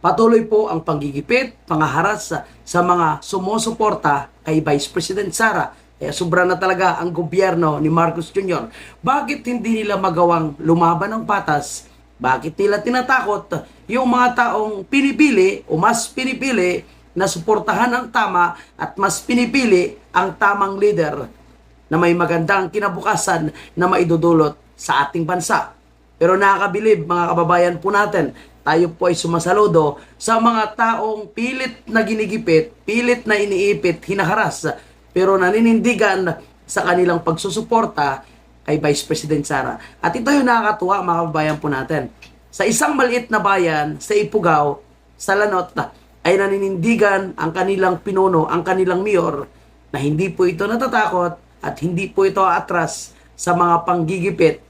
Patuloy po ang panggigipit, pangaharas sa mga sumusuporta kay Vice President Sara. Kaya sobra na talaga ang gobyerno ni Marcos Jr. Bakit hindi nila magawang lumaban ng patas? Bakit nila tinatakot yung mga taong pinipili o mas pinipili na suportahan ang tama at mas pinipili ang tamang leader na may magandang kinabukasan na maidudulot sa ating bansa? Pero nakakabilib mga kababayan po natin, tayo po ay sumasaludo sa mga taong pilit na ginigipit, pilit na iniipit, hinaharas, pero naninindigan sa kanilang pagsusuporta kay Vice President Sara. At ito yung nakakatuwa mga kababayan po natin. Sa isang maliit na bayan, sa Ifugao, sa Lanot, ay naninindigan ang kanilang pinuno, ang kanilang mayor, na hindi po ito natatakot at hindi po ito atras sa mga panggigipit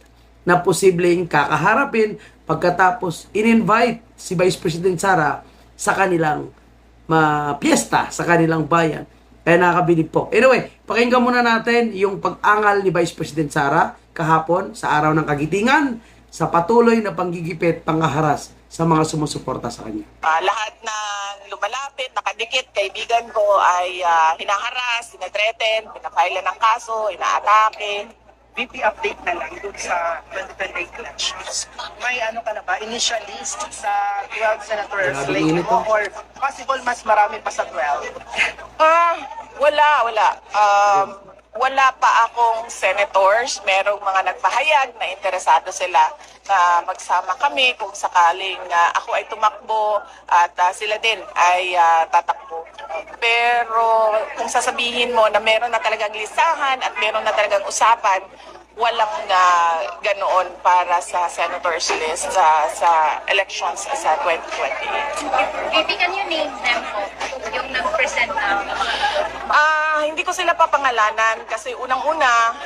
na posibleng kakaharapin pagkatapos in-invite si Vice President Sara sa kanilang piyesta, sa kanilang bayan. Kaya nakakabilib po. Anyway, pakinggan muna natin yung pag-angal ni Vice President Sara kahapon sa araw ng Kagitingan sa patuloy na panggigipit, panghaharas sa mga sumusuporta sa kanya. Lahat ng lumalapit, nakadikit, kaibigan ko ay hinaharas, sinatreten, pinafile ng kaso, inaatake. VP update na lang dun sa 2028 elections. May ano ka na ba, initial list sa 12 senators Grabe, like init mo to. or possible mas marami pa sa 12? Wala. Wala pa akong senators. Merong mga nagpahayag na interesado sila na magsama kami kung sakaling ako ay tumakbo at sila din ay tatakbo. Pero kung sasabihin mo na meron na talagang listahan at meron na talagang usapan, walang ganoon para sa senators list sa elections sa 2028. Maybe can you name them po? Yung nag-present na. Hindi ko sila papangalanan kasi unang-una,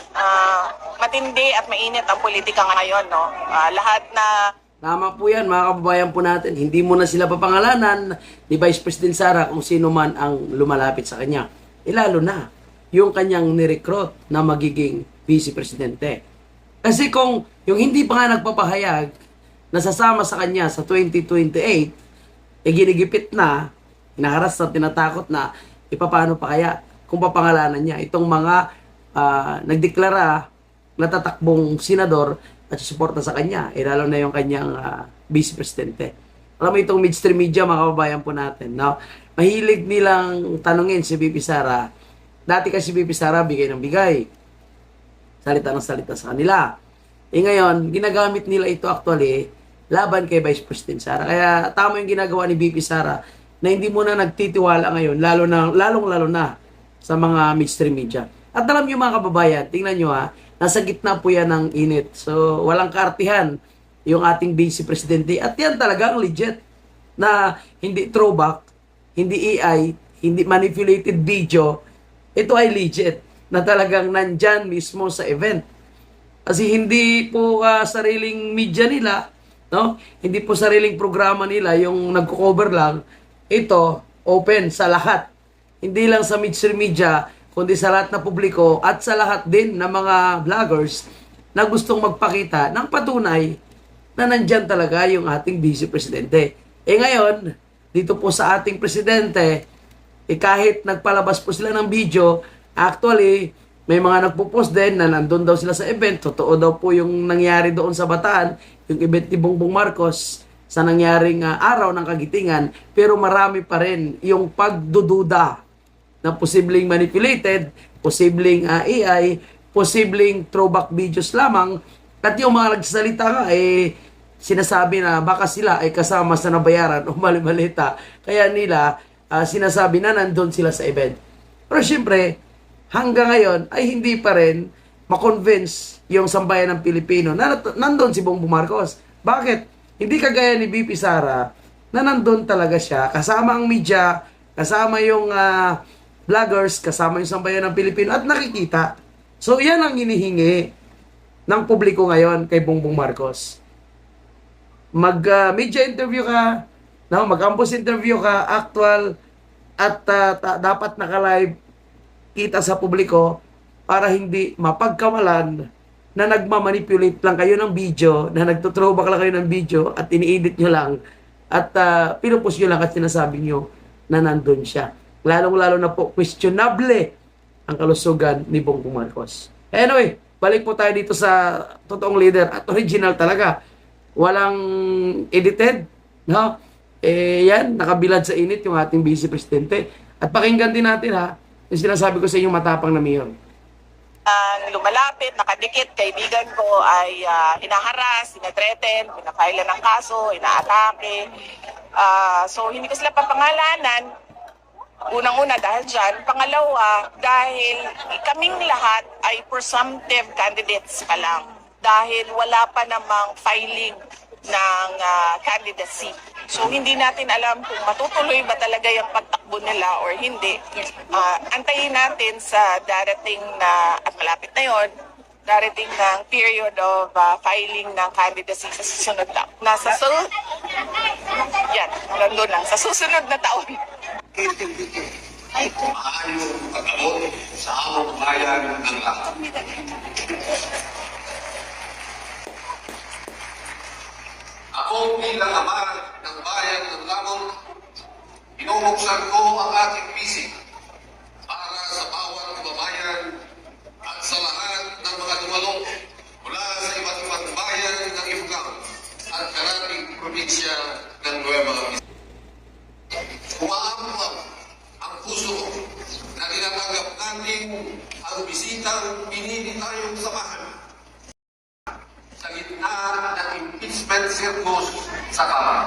matindi at mainit ang politika ngayon, no? Lahat na Tama po yan mga kababayan po natin. Hindi mo na sila papangalanan ni Vice President Sara kung sino man ang lumalapit sa kanya. Lalo na yung kanyang nirecruit na magiging Vice Presidente. Kasi kung yung hindi pa nga nagpapahayag na sasama sa kanya sa 2028, ginigipit na, hinaharas na, tinatakot na, paano pa kaya kung papangalanan niya itong mga nagdeklara na tatakbong senador at susuporta sa kanya, lalo na yung kanyang Vice Presidente. Alam mo itong mainstream media, mga kababayan po natin, no? Mahilig nilang tanungin si VP Sara. Dati kasi VP Sara, bigay ng bigay. Salita ng salita sa kanila. Ngayon, ginagamit nila ito actually laban kay Vice President Sara. Kaya tama yung ginagawa ni VP Sara na hindi mo na nagtitiwala ngayon, lalong-lalo na sa mga mainstream media. At alam nyo mga kababayan, tingnan nyo nasa gitna po yan ng init. So, walang kaartihan yung ating Vice Presidente. At yan talagang legit na hindi throwback, hindi AI, hindi manipulated video. Ito ay legit na talagang nandyan mismo sa event. Kasi hindi po sariling media nila, no? Hindi po sariling programa nila yung nagko-cover lang. Ito, open sa lahat. Hindi lang sa mainstream media, kundi sa lahat na publiko at sa lahat din ng mga vloggers na gustong magpakita ng patunay na nandyan talaga yung ating Vice Presidente. Ngayon, dito po sa ating Presidente, kahit nagpalabas po sila ng video, actually, may mga nagpo-post din na nandun daw sila sa event. Totoo daw po yung nangyari doon sa Bataan, yung event ni Bongbong Marcos sa nangyaring araw ng Kagitingan. Pero marami pa rin yung pagdududa na posibleng manipulated, posibleng AI, posibleng throwback videos lamang. At yung mga nagsasalita nga, sinasabi na baka sila ay kasama sa nabayaran o mali-malita. Kaya nila, sinasabi na nandun sila sa event. Pero syempre, hanggang ngayon ay hindi pa rin makonvince yung sambayan ng Pilipino na nandun si Bongbong Marcos. Bakit? Hindi kagaya ni VP Sara na nandun talaga siya, kasama ang media, kasama yung vloggers, kasama yung sambayan ng Pilipino at nakikita. So yan ang hinihingi ng publiko ngayon kay Bongbong Marcos. Mag-media interview ka, no? Mag-campus interview ka, actual, at dapat naka-live, kita sa publiko para hindi mapagkamalan na nagmamanipulate lang kayo ng video, na nagtutrowback lang kayo ng video at ini-edit nyo lang At pinupus nyo lang at sinasabi nyo na nandun siya. Lalong-lalo na po, questionable ang kalusugan ni Bongbong Marcos. Anyway, balik po tayo dito sa totoong leader at original talaga. Walang edited, no? Yan, nakabilad sa init yung ating Vice Presidente. At pakinggan din natin yung sinasabi ko sa inyong matapang na mayor. Ang lumalapit, nakadikit, kaibigan ko ay hinaharas, hinatreten, pinafile ng kaso, inaatake. So hindi ko sila papangalanan. Unang-una dahil dyan. Pangalawa, dahil kaming lahat ay presumptive candidates pa lang. Dahil wala pa namang filing ng candidacy. So hindi natin alam kung matutuloy ba talaga yung pagtakbo nila or hindi. Antayin natin sa darating na, at malapit na yon, darating ng period of filing ng candidacy sa susunod na. Yan, nandun lang. Sa susunod na taon. Maayong pag-abot sa among bayan ng lahat. Ako bilang ama ng bayan ng Lamon, binubuksan ko ang aking pisik para sa bawat kababayan at sa lahat ng mga dumalo mula sa iba't ibang bayan ng Ifugao at karating probinsya ng Nueva Ecija. Umaambag ang puso ko na tinatanggap natin ang bisitang pinili tayong samahan sa gitna ng impeachment circus sa Kamara.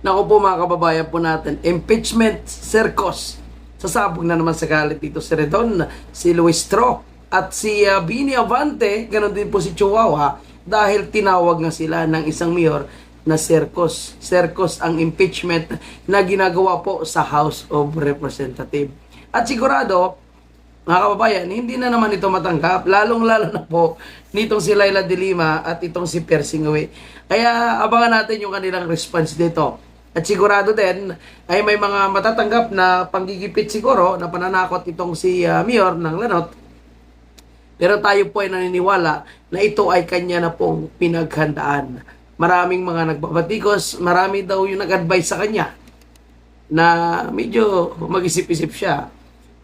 Naku po mga kababayan po natin, impeachment circus. Sasabog na naman sa galit dito si Redon, si Luis Tro, at si Bini Avante, ganun din po si Chihuahua, dahil tinawag nga sila ng isang mayor na circus. Circus ang impeachment na ginagawa po sa House of Representatives. At sigurado, mga kababayan, hindi na naman ito matanggap, lalong-lalo na po nitong si Laila de Lima at itong si Persing Uy. Kaya abangan natin yung kanilang response dito. At sigurado din ay may mga matatanggap na panggigipit siguro na pananakot itong si Mayor ng Lanot. Pero tayo po ay naniniwala na ito ay kanya na pong pinaghandaan. Maraming mga nagbabatikos, marami daw yung nag-advise sa kanya na medyo mag-isip-isip siya.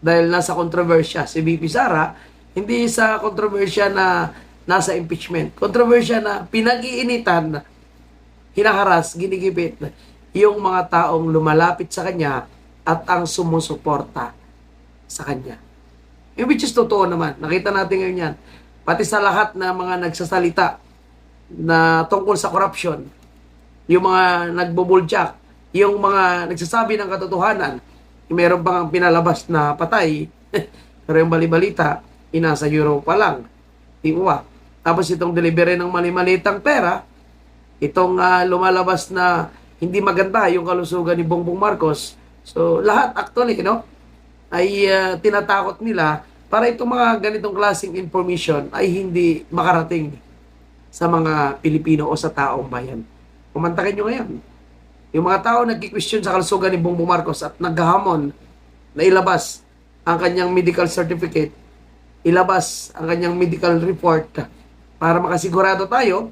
Dahil nasa kontrobersya si VP Sara, hindi sa kontrobersya na nasa impeachment. Kontrobersya na pinag-iinitan, hinaharas, ginigipit yung mga taong lumalapit sa kanya at ang sumusuporta sa kanya. Yung which is totoo naman. Nakita natin ngayon yan. Pati sa lahat na mga nagsasalita na tungkol sa corruption, yung mga nagbobuljak, yung mga nagsasabi ng katotohanan, meron pang pinalabas na patay, pero yung balibalita, inasa Euro pa lang. Di ba? Tapos itong delivery ng mali-malitang pera, itong lumalabas na hindi maganda yung kalusugan ni Bongbong Marcos. So, lahat actually, ay tinatakot nila para itong mga ganitong klaseng information ay hindi makarating sa mga Pilipino o sa taong bayan. Kumantakin nyo ngayon. Yung mga tao nagki-question sa kalusugan ni Bongbong Marcos at naghahamon na ilabas ang kanyang medical certificate, ilabas ang kanyang medical report para makasigurado tayo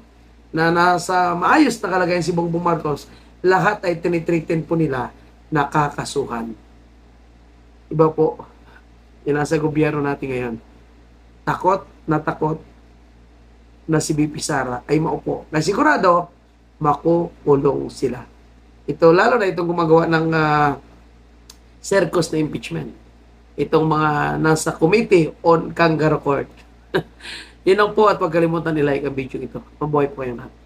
na nasa maayos na kalagayan si Bongbong Marcos, lahat ay tinitreaten po nila na kakasuhan. Iba po, yung nasa gobyerno natin ngayon. Takot na si VP Sara ay maupo. Na sigurado, makukulong sila. Ito, lalo na itong gumagawa ng circus na impeachment. Itong mga nasa Committee on Kangaroo Court. Yun lang po at huwag kalimutan nila ang video ito. Mabuhay po kayo natin.